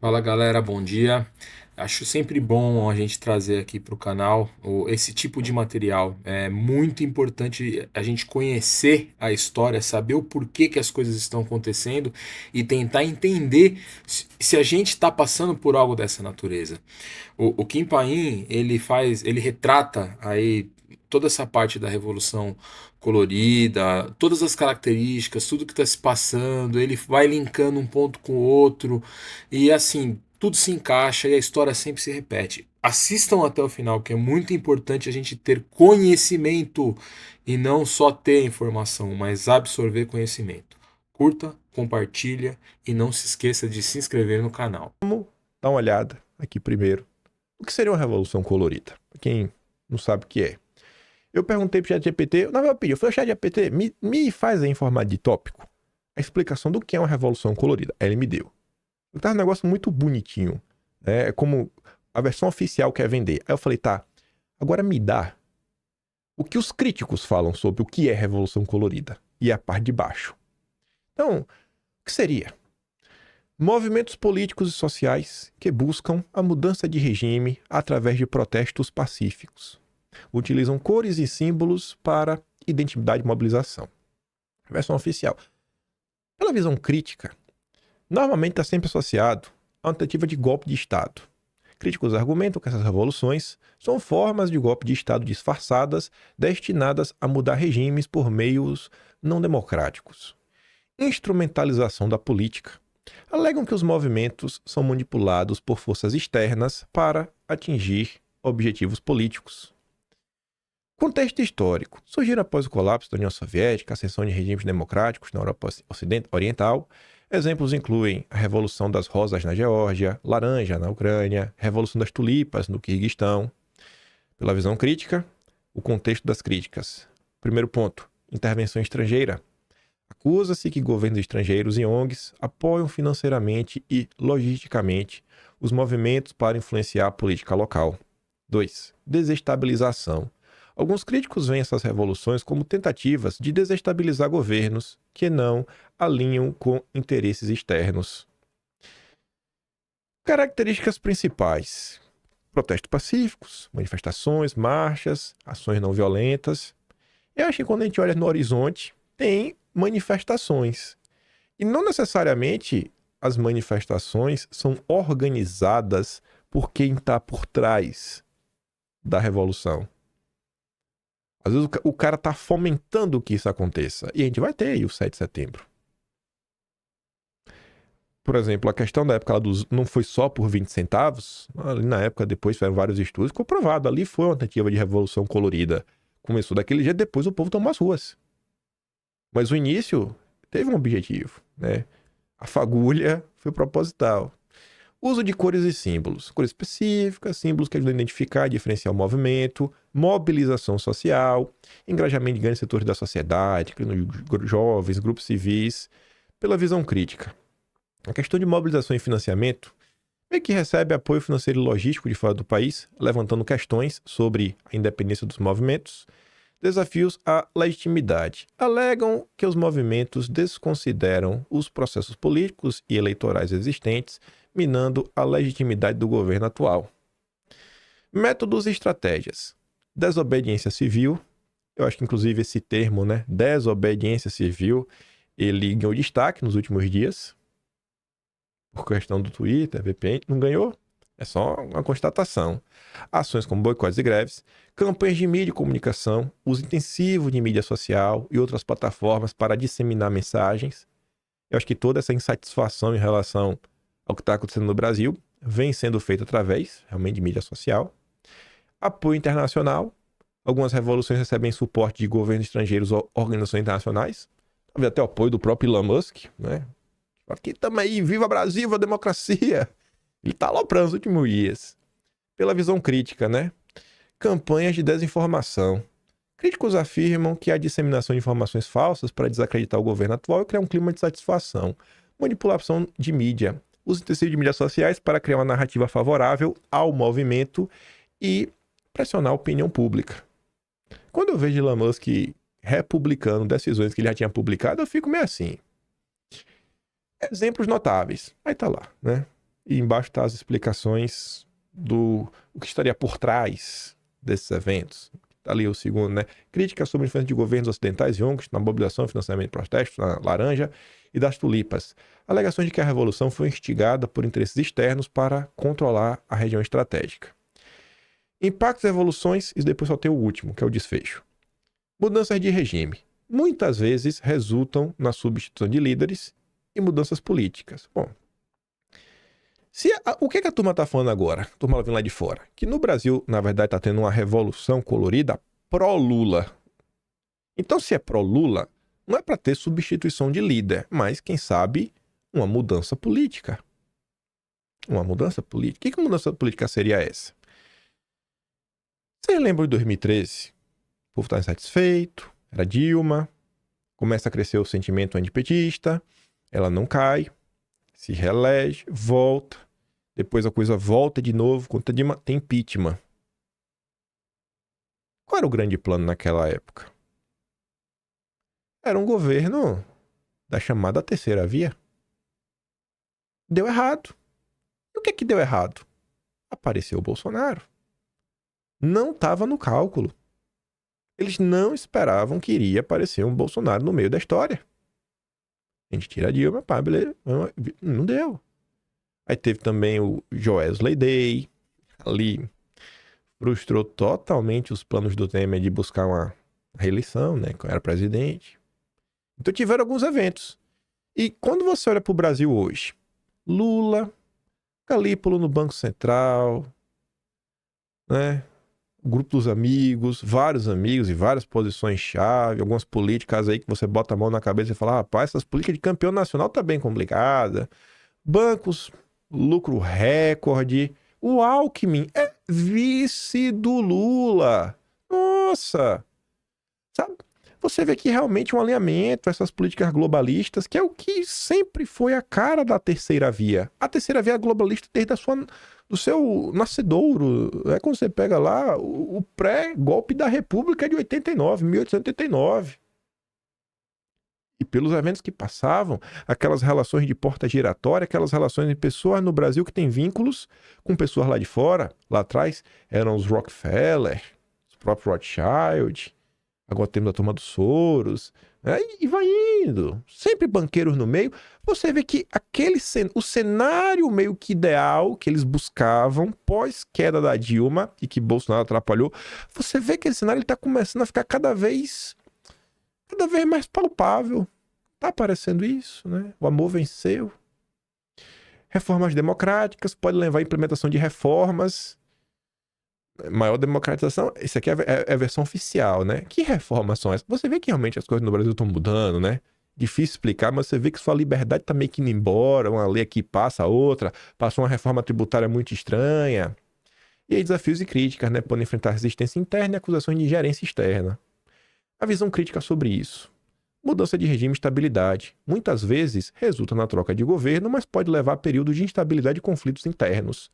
Fala galera, bom dia. Acho sempre bom a gente trazer aqui para o canal esse tipo de material. É muito importante a gente conhecer a história, saber o porquê que as coisas estão acontecendo e tentar entender se a gente está passando por algo dessa natureza. O Kim Paim, ele retrata aí toda essa parte da Revolução Colorida, todas as características, tudo que está se passando, ele vai linkando um ponto com o outro e assim, tudo se encaixa e a história sempre se repete. Assistam até o final, que é muito importante a gente ter conhecimento e não só ter informação, mas absorver conhecimento. Curta, compartilha e não se esqueça de se inscrever no canal. Vamos dar uma olhada aqui primeiro. O que seria uma revolução colorida? Pra quem não sabe o que é. Eu perguntei pro ChatGPT, na verdade eu pedi, eu falei, ChatGPT, me faz aí em formato de tópico a explicação do que é uma revolução colorida. Aí ele me deu. Tá um negócio muito bonitinho. Né? É como a versão oficial quer vender. Aí eu falei, tá, agora me dá o que os críticos falam sobre o que é revolução colorida. E a parte de baixo. Então, o que seria? Movimentos políticos e sociais que buscam a mudança de regime através de protestos pacíficos. Utilizam cores e símbolos para identidade e mobilização. Versão oficial. Pela visão crítica, normalmente está sempre associado a uma tentativa de golpe de Estado. Críticos argumentam que essas revoluções são formas de golpe de Estado disfarçadas destinadas a mudar regimes por meios não democráticos. Instrumentalização da política. Alegam que os movimentos são manipulados por forças externas para atingir objetivos políticos. Contexto histórico. Surgiram após o colapso da União Soviética, a ascensão de regimes democráticos na Europa Oriental. Exemplos incluem a Revolução das Rosas na Geórgia, Laranja na Ucrânia, Revolução das Tulipas no Quirguistão. Pela visão crítica, o contexto das críticas. Primeiro ponto, intervenção estrangeira. Acusa-se que governos estrangeiros e ONGs apoiam financeiramente e logisticamente os movimentos para influenciar a política local. 2. Desestabilização. Alguns críticos veem essas revoluções como tentativas de desestabilizar governos que não alinham com interesses externos. Características principais: protestos pacíficos, manifestações, marchas, ações não violentas. Eu acho que quando a gente olha no horizonte, tem manifestações. E não necessariamente as manifestações são organizadas por quem está por trás da revolução. Às vezes o cara está fomentando que isso aconteça. E a gente vai ter aí o 7 de setembro. Por exemplo, a questão da época não foi só por 20 centavos. Ali na época, depois fizeram vários estudos, ficou provado. Ali foi uma tentativa de revolução colorida. Começou daquele jeito, depois o povo tomou as ruas. Mas o início teve um objetivo, né? A fagulha foi proposital. Uso de cores e símbolos. Cores específicas, símbolos que ajudam a identificar e diferenciar o movimento, mobilização social, engajamento de grandes setores da sociedade, jovens, grupos civis, pela visão crítica. A questão de mobilização e financiamento meio que recebe apoio financeiro e logístico de fora do país, levantando questões sobre a independência dos movimentos. Desafios à legitimidade. Alegam que os movimentos desconsideram os processos políticos e eleitorais existentes, minando a legitimidade do governo atual. Métodos e estratégias. Desobediência civil. Eu acho que, inclusive, esse termo, né, desobediência civil, ele ganhou destaque nos últimos dias. Por questão do Twitter, VPN, não ganhou? É só uma constatação. Ações como boicotes e greves, campanhas de mídia e comunicação, uso intensivo de mídia social e outras plataformas para disseminar mensagens. Eu acho que toda essa insatisfação em relação ao que está acontecendo no Brasil vem sendo feita através, realmente, de mídia social. Apoio internacional. Algumas revoluções recebem suporte de governos estrangeiros ou organizações internacionais. Talvez até o apoio do próprio Elon Musk, né? Aqui estamos aí, viva Brasil, viva a democracia! Ele está aloprando nos últimos dias. Pela visão crítica, né? Campanhas de desinformação. Críticos afirmam que a disseminação de informações falsas para desacreditar o governo atual e criar um clima de satisfação. Manipulação de mídia. Uso intensivo de mídias sociais para criar uma narrativa favorável ao movimento e pressionar a opinião pública. Quando eu vejo Elon Musk republicando decisões que ele já tinha publicado, eu fico meio assim. Exemplos notáveis. Aí tá lá, né? E embaixo tá as explicações do o que estaria por trás desses eventos. Tá ali o segundo, né? Crítica sobre a influência de governos ocidentais e ONGs na mobilização e financiamento de protestos, na laranja e das tulipas. Alegações de que a revolução foi instigada por interesses externos para controlar a região estratégica. Impactos e evoluções, e depois só tem o último, que é o desfecho. Mudanças de regime. Muitas vezes resultam na substituição de líderes e mudanças políticas. Bom, o que a turma está falando agora? A turma vem lá de fora. Que no Brasil, na verdade, está tendo uma revolução colorida pró-Lula. Então, se é pró-Lula, não é para ter substituição de líder, mas, quem sabe, uma mudança política. Uma mudança política. Que mudança política seria essa? Vocês lembram de 2013? O povo está insatisfeito, era Dilma, começa a crescer o sentimento antipetista, ela não cai, se reelege, volta, depois a coisa volta de novo, conta de tem impeachment. Qual era o grande plano naquela época? Era um governo da chamada terceira via. Deu errado. E o que deu errado? Apareceu o Bolsonaro. Não estava no cálculo. Eles não esperavam que iria aparecer um Bolsonaro no meio da história. A gente tira a Dilma, pá, beleza. Não deu. Aí teve também o Joesley Day. Ali frustrou totalmente os planos do Temer de buscar uma reeleição, né? Quando era presidente. Então tiveram alguns eventos. E quando você olha para o Brasil hoje, Lula, Galípolo no Banco Central, né? O grupo dos amigos, vários amigos e várias posições-chave, algumas políticas aí que você bota a mão na cabeça e fala, rapaz, essas políticas de campeão nacional tá bem complicada. Bancos, lucro recorde. O Alckmin é vice do Lula. Nossa! Sabe? Você vê que realmente um alinhamento, essas políticas globalistas, que é o que sempre foi a cara da terceira via. A terceira via é globalista desde do seu nascedouro. É quando você pega lá o pré-golpe da República de 89, 1889. E pelos eventos que passavam, aquelas relações de porta giratória, aquelas relações de pessoas no Brasil que têm vínculos com pessoas lá de fora, lá atrás, eram os Rockefeller, os próprios Rothschild. Agora temos a turma dos Soros, né? E vai indo. Sempre banqueiros no meio. Você vê que o cenário meio que ideal que eles buscavam pós-queda da Dilma e que Bolsonaro atrapalhou, você vê que esse cenário está começando a ficar cada vez mais palpável. Tá aparecendo isso, né? O amor venceu. Reformas democráticas, pode levar à implementação de reformas. Maior democratização, isso aqui é a versão oficial, né? Que reformas são essas? Você vê que realmente as coisas no Brasil estão mudando, né? Difícil explicar, mas você vê que sua liberdade tá meio que indo embora, uma lei aqui passa a outra, passou uma reforma tributária muito estranha. E aí desafios e críticas, né? Podem enfrentar resistência interna e acusações de ingerência externa. A visão crítica sobre isso. Mudança de regime e estabilidade. Muitas vezes resulta na troca de governo, mas pode levar a períodos de instabilidade e conflitos internos.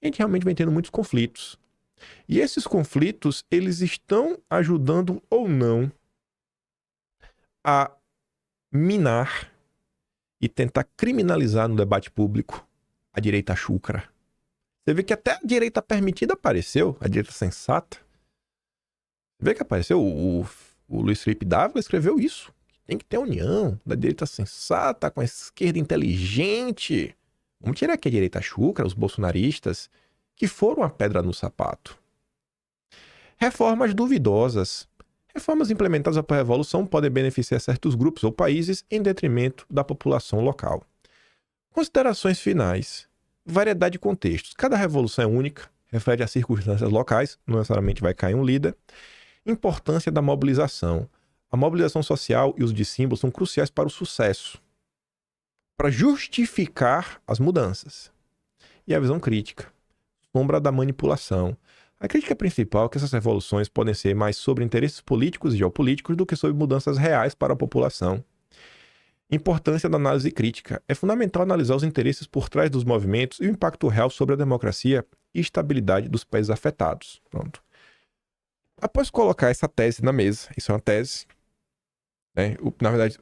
A gente realmente vem tendo muitos conflitos. E esses conflitos, eles estão ajudando ou não a minar e tentar criminalizar no debate público a direita chúcara. Você vê que até a direita permitida apareceu, a direita sensata. Você vê que apareceu, o Luiz Felipe Dávila escreveu isso. Tem que ter união da direita sensata com a esquerda inteligente. Vamos tirar aqui a direita chúcara, os bolsonaristas, que foram a pedra no sapato. Reformas duvidosas. Reformas implementadas após a Revolução podem beneficiar certos grupos ou países em detrimento da população local. Considerações finais. Variedade de contextos. Cada revolução é única, reflete as circunstâncias locais, não necessariamente vai cair um líder. Importância da mobilização. A mobilização social e os de símbolos são cruciais para o sucesso, para justificar as mudanças. E a visão crítica. Sombra da manipulação. A crítica principal é que essas revoluções podem ser mais sobre interesses políticos e geopolíticos do que sobre mudanças reais para a população. Importância da análise crítica. É fundamental analisar os interesses por trás dos movimentos e o impacto real sobre a democracia e estabilidade dos países afetados. Pronto. Após colocar essa tese na mesa, isso é uma tese, né? Na verdade,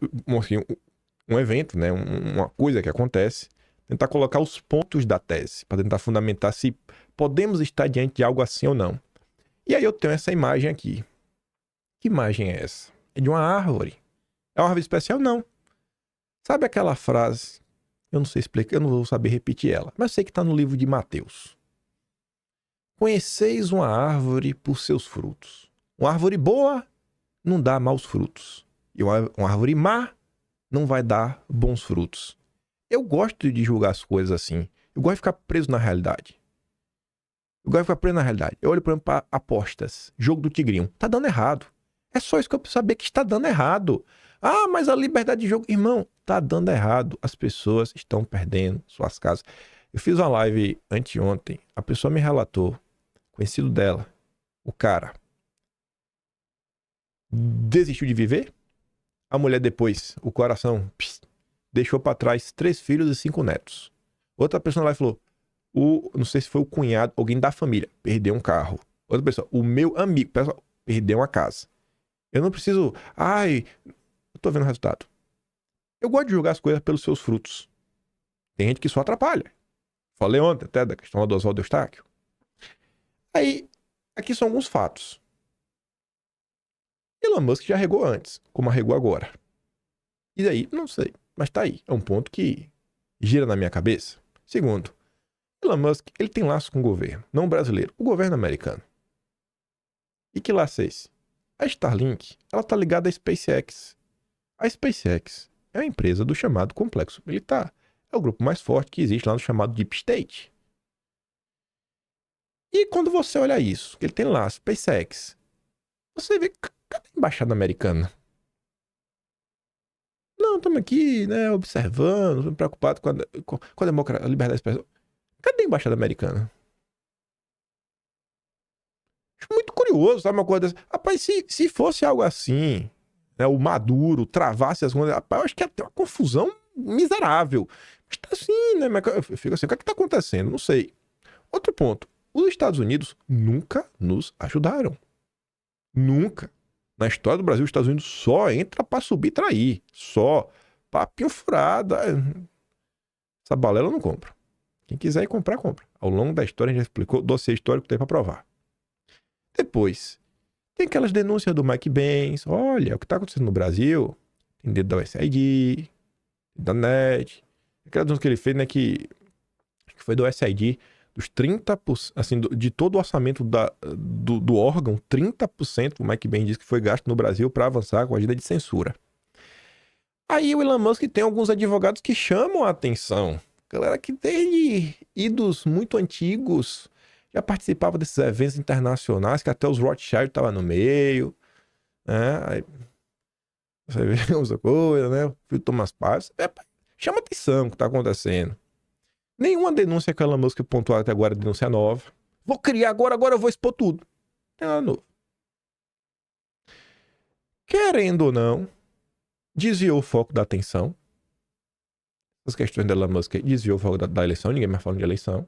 um evento, né? Uma coisa que acontece, tentar colocar os pontos da tese, para tentar fundamentar se podemos estar diante de algo assim ou não. E aí eu tenho essa imagem aqui. Que imagem é essa? É de uma árvore. É uma árvore especial? Não. Sabe aquela frase? Eu não sei explicar, eu não vou saber repetir ela, mas eu sei que está no livro de Mateus. Conheceis uma árvore por seus frutos. Uma árvore boa não dá maus frutos. E uma árvore má não vai dar bons frutos. Eu gosto de julgar as coisas assim. Eu gosto de ficar preso na realidade. Eu olho, por exemplo, para apostas. Jogo do Tigrinho. Tá dando errado. É só isso que eu preciso saber, que está dando errado. Ah, mas a liberdade de jogo... Irmão, tá dando errado. As pessoas estão perdendo suas casas. Eu fiz uma live anteontem. A pessoa me relatou, conhecido dela, o cara desistiu de viver. A mulher depois, o coração, deixou para trás 3 filhos e 5 netos. Outra pessoa lá falou, não sei se foi o cunhado, alguém da família, perdeu um carro. Outra pessoa, o meu amigo, pessoal, perdeu uma casa. Eu não preciso, eu tô vendo o resultado. Eu gosto de julgar as coisas pelos seus frutos. Tem gente que só atrapalha. Falei ontem até da questão do Oswaldo Eustáquio. Aí, aqui são alguns fatos. Elon Musk já regou antes, como arregou agora. E daí, não sei, mas tá aí. É um ponto que gira na minha cabeça. Segundo, Elon Musk, ele tem laço com o governo, não brasileiro, o governo americano. E que laço é esse? A Starlink, ela tá ligada à SpaceX. A SpaceX é uma empresa do chamado complexo militar. É o grupo mais forte que existe lá no chamado Deep State. E quando você olha isso, que ele tem lá, SpaceX, você vê, cadê a embaixada americana? Não, estamos aqui, né, observando, estamos preocupados com a democracia, a liberdade de expressão. Cadê a embaixada americana? Acho muito curioso, sabe, uma coisa dessa. Rapaz, se fosse algo assim, né, o Maduro travasse as coisas, rapaz, eu acho que ia ter uma confusão miserável. Mas tá assim, né, eu fico assim, o que é que tá acontecendo? Não sei. Outro ponto, os Estados Unidos nunca nos ajudaram. Nunca. Na história do Brasil, os Estados Unidos só entra pra subir e trair. Só. Papinho furado. Essa balela eu não compro. Quem quiser ir comprar, compra. Ao longo da história, a gente já explicou o dossiê histórico que tem pra provar. Depois, tem aquelas denúncias do Mike Benz. Olha, o que tá acontecendo no Brasil. Tem dedo da USAID, da NET. Aquela denúncia que ele fez, né, que foi do USAID, dos 30%, assim, de todo o orçamento do órgão, 30% o Mike Benz diz que foi gasto no Brasil para avançar com a agenda de censura. Aí o Elon Musk tem alguns advogados que chamam a atenção. Galera que desde idos muito antigos já participava desses eventos internacionais, que até os Rothschild estavam no meio, né? Aí você vê essa coisa, né? O filho Thomas Paz. Chama atenção o que está acontecendo. Nenhuma denúncia que a Elon Musk pontuou até agora é denúncia nova. Vou criar agora eu vou expor tudo. Não tem nada novo. Querendo ou não, desviou o foco da atenção. As questões da Elon Musk desviou o foco da eleição, ninguém mais fala de eleição.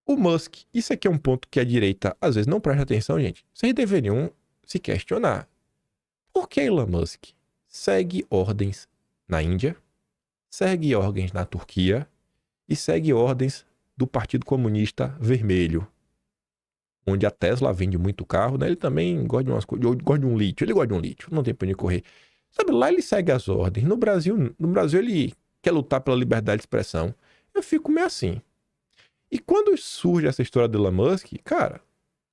O Musk, isso aqui é um ponto que a direita às vezes não presta atenção, gente. Vocês deveriam se questionar. Por que Elon Musk segue ordens na Índia, segue ordens na Turquia e segue ordens do Partido Comunista Vermelho, onde a Tesla vende muito carro, né? Ele também gosta de umas coisas, gosta de um lítio, ele gosta de um lítio, não tem pra onde correr. Sabe, lá ele segue as ordens. No Brasil ele quer lutar pela liberdade de expressão. Eu fico meio assim. E quando surge essa história do Elon Musk, cara,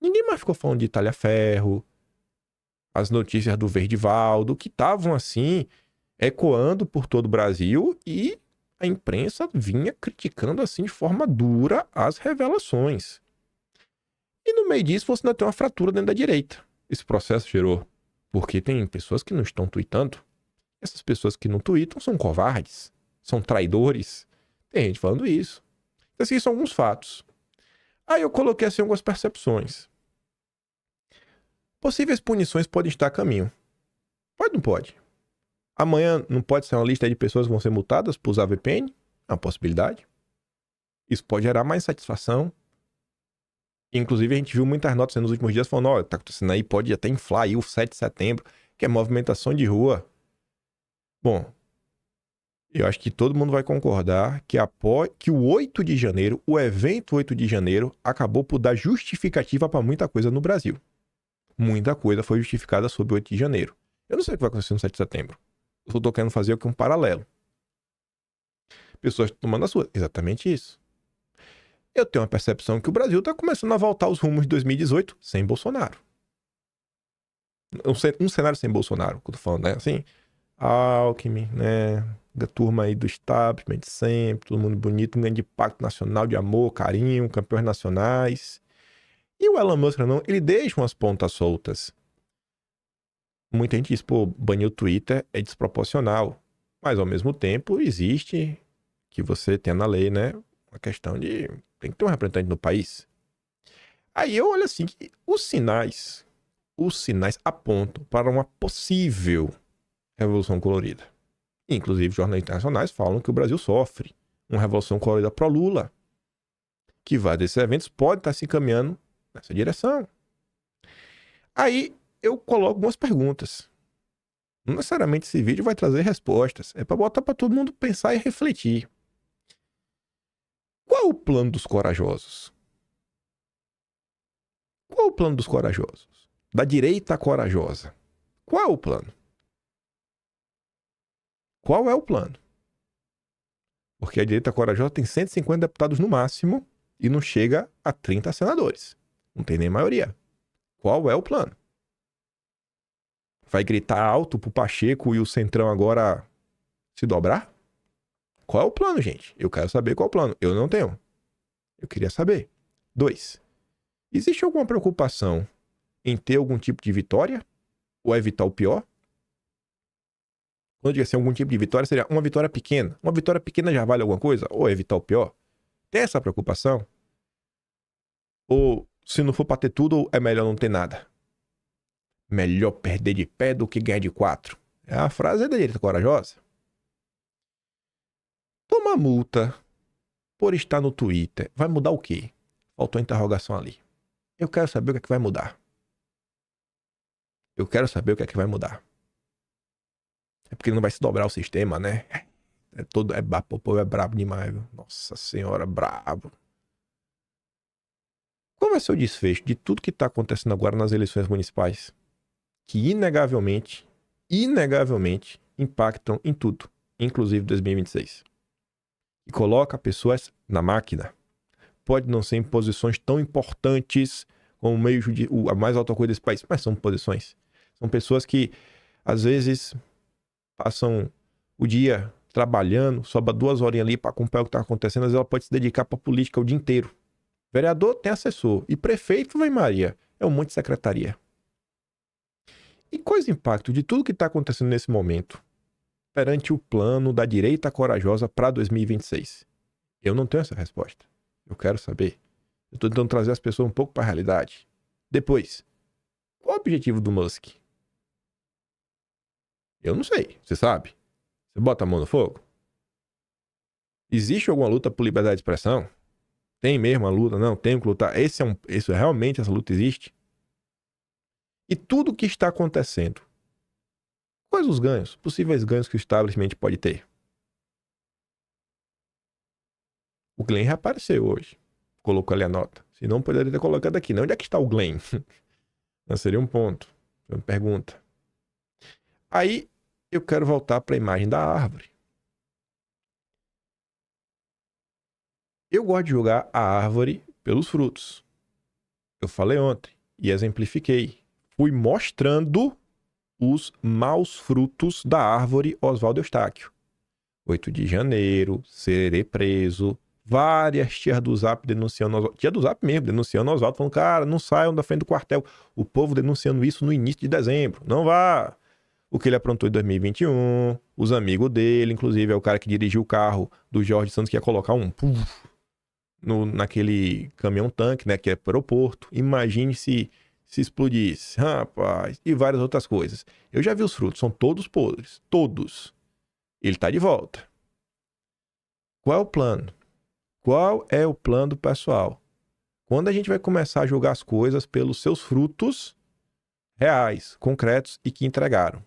ninguém mais ficou falando de talha-ferro, as notícias do Verdivaldo, que estavam assim, ecoando por todo o Brasil, e a imprensa vinha criticando assim de forma dura as revelações. E no meio disso você ainda tem uma fratura dentro da direita. Esse processo gerou porque tem pessoas que não estão tweetando. Essas pessoas que não tweetam são covardes, são traidores. Tem gente falando isso. Então, esses são alguns fatos. Aí eu coloquei assim algumas percepções. Possíveis punições podem estar a caminho. Pode ou não pode? Amanhã não pode ser uma lista de pessoas que vão ser multadas por usar VPN? É uma possibilidade. Isso pode gerar mais satisfação. Inclusive, a gente viu muitas notas nos últimos dias falando, olha, tá acontecendo aí, pode até inflar aí o 7 de setembro, que é movimentação de rua. Bom, Eu acho que todo mundo vai concordar que o 8 de janeiro, o evento 8 de janeiro, acabou por dar justificativa para muita coisa no Brasil. Muita coisa foi justificada sobre o 8 de janeiro. Eu não sei o que vai acontecer no 7 de setembro. Eu estou querendo fazer aqui um paralelo. Pessoas tomando a sua. Exatamente isso. Eu tenho uma percepção que o Brasil está começando a voltar aos rumos de 2018 sem Bolsonaro. Um cenário sem Bolsonaro, que eu tô falando, né? Assim, Alckmin, né? A turma aí do establishment sempre, todo mundo bonito, um grande pacto nacional de amor, carinho, campeões nacionais. E o Elon Musk, não, ele deixa umas pontas soltas. Muita gente diz, pô, banir o Twitter é desproporcional. Mas, ao mesmo tempo, existe que você tenha na lei, né? Uma questão de... Tem que ter um representante no país. Aí eu olho assim, que os sinais apontam para uma possível revolução colorida. Inclusive, jornais internacionais falam que o Brasil sofre uma revolução colorida pró-Lula. Que vários desses eventos podem estar se encaminhando nessa direção. Aí eu coloco algumas perguntas. Não necessariamente esse vídeo vai trazer respostas. É para botar para todo mundo pensar e refletir. Qual é o plano dos corajosos? Qual é o plano dos corajosos? Da direita corajosa. Qual é o plano? Qual é o plano? Porque a direita corajosa tem 150 deputados no máximo e não chega a 30 senadores. Não tem nem maioria. Qual é o plano? Vai gritar alto pro Pacheco e o Centrão agora se dobrar? Qual é o plano, gente? Eu quero saber qual é o plano. Eu não tenho. Eu queria saber. 2. Existe alguma preocupação em ter algum tipo de vitória? Ou evitar o pior? Quando eu digo assim, algum tipo de vitória, seria uma vitória pequena. Uma vitória pequena já vale alguma coisa? Ou evitar o pior? Tem essa preocupação? Ou, se não for pra ter tudo, é melhor não ter nada? Melhor perder de pé do que ganhar de 4. É a frase da direita corajosa. Tomar multa por estar no Twitter vai mudar o quê? Faltou a interrogação ali. Eu quero saber o que é que vai mudar. Eu quero saber o que é que vai mudar. É porque não vai se dobrar o sistema, né? O povo é brabo demais, viu? Nossa senhora, brabo. Qual vai ser o desfecho de tudo que está acontecendo agora nas eleições municipais? Que inegavelmente impactam em tudo, inclusive 2026. E coloca pessoas na máquina. Pode não ser em posições tão importantes como o meio a mais alta coisa desse país, mas são posições. São pessoas que, às vezes, passam o dia trabalhando, sobra 2 horinhas ali para acompanhar o que está acontecendo, às vezes ela pode se dedicar para a política o dia inteiro. Vereador tem assessor. E prefeito, vai Maria, é um monte de secretaria. E quais impactos de tudo que está acontecendo nesse momento perante o plano da direita corajosa para 2026? Eu não tenho essa resposta. Eu quero saber. Eu estou tentando trazer as pessoas um pouco para a realidade. Depois, qual é o objetivo do Musk? Eu não sei. Você sabe? Você bota a mão no fogo? Existe alguma luta por liberdade de expressão? Tem mesmo a luta? Não, tem que lutar. Realmente essa luta existe? E tudo o que está acontecendo? Quais os ganhos? Possíveis ganhos que o establishment pode ter? O Glenn reapareceu hoje. Colocou ali a nota. Se não, poderia ter colocado aqui. Não, onde é que está o Glenn? Não seria um ponto. Uma pergunta. Aí, eu quero voltar para a imagem da árvore. Eu gosto de julgar a árvore pelos frutos. Eu falei ontem e exemplifiquei. Fui mostrando os maus frutos da árvore Oswaldo Eustáquio. 8 de janeiro, Sererê preso, várias tias do Zap denunciando Oswaldo. Tia do Zap mesmo, denunciando Oswaldo, falando, cara, não saiam da frente do quartel. O povo denunciando isso no início de dezembro. Não vá. O que ele aprontou em 2021, os amigos dele, inclusive, é o cara que dirigiu o carro do Jorge Santos, que ia colocar um naquele caminhão-tanque, né, que é para o aeroporto. Imagine se explodisse, rapaz, e várias outras coisas. Eu já vi os frutos, são todos podres, todos. Ele tá de volta. Qual é o plano? Qual é o plano do pessoal? Quando a gente vai começar a julgar as coisas pelos seus frutos reais, concretos e que entregaram?